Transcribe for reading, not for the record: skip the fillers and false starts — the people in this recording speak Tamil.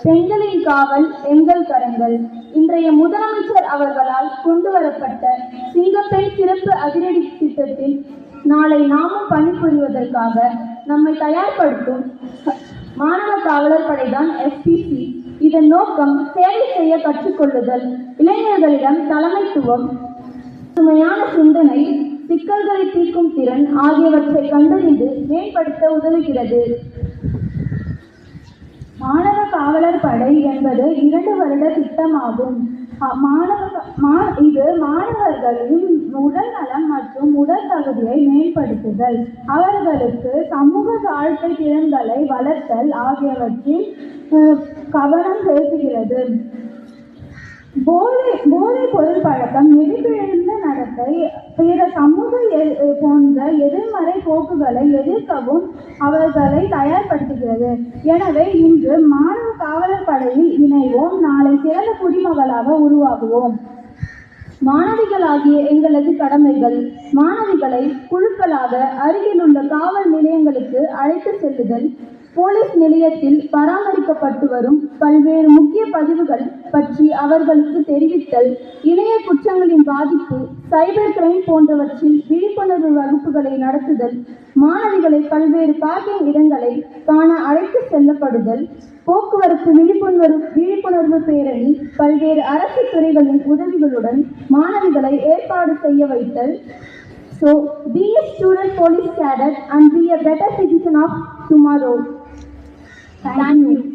பெண்களின் காவல் எங்கள் கரங்கள். இன்றைய முதலமைச்சர் அவர்களால் கொண்டு வரப்பட்ட சிங்கப்பெண் சிறப்பு அதிரடி திட்டத்தில் நாளை நாமும் பணிபுரிவதற்காக நம்மை தயார்படுத்தும் மாணவ காவலர் படைதான் FPC. இதன் நோக்கம் சேவை செய்ய கற்றுக்கொள்ளுதல், இளைஞர்களிடம் தலைமைத்துவம், சுமையான சிந்தனை, சிக்கல்களை தீர்க்கும் திறன் ஆகியவற்றை கண்டறிந்து மேம்படுத்த உதவுகிறது. மாணவ காவலர் படை என்பது 2 வருட திட்டமாகும். இது மாணவர்களின் உடல் நலம் மற்றும் உடல் தகுதியை மேம்படுத்துதல், அவர்களுக்கு சமூக வாழ்க்கை திறன்களை வளர்த்தல் ஆகியவற்றில் கவனம் செலுத்துகிறது. போதை பொருள் பழக்கம், நெறிபிழந்த நடத்தை, பிற சமூக போன்ற எதிர்மறை போக்குகளை எதிர்க்கவும் அவர்களை தயார்படுத்துகிறது. எனவே இன்று மாணவ காவலர் படையில் இணைவோம், நாளை சிறந்த குடிமகளாக உருவாகுவோம். மாணவிகளாகிய எங்களது கடமைகள்: மாணவிகளை குழுக்களாக அருகிலுள்ள காவல் நிலையங்களுக்கு அழைத்து செல்லுதல், போலீஸ் நிலையத்தில் பராமரிக்கப்பட்டு வரும் பல்வேறு முக்கிய பதிவுகள் பற்றி அவர்களுக்கு தெரிவித்தல், இணைய குற்றங்களின் பாதிப்பு, சைபர் கிரைம் போன்றவற்றில் விழிப்புணர்வு வகுப்புகளை நடத்துதல், மாணவிகளை பல்வேறு பார்க்கிங் இடங்களை காண அழைத்து செல்லப்படுதல், போக்குவரத்து விழிப்புணர்வு பேரணி, பல்வேறு அரசு துறைகளின் உதவிகளுடன் மாணவிகளை ஏற்பாடு செய்ய வைத்தல். So, be a student police cadet and be a better citizen of tomorrow. Thank you.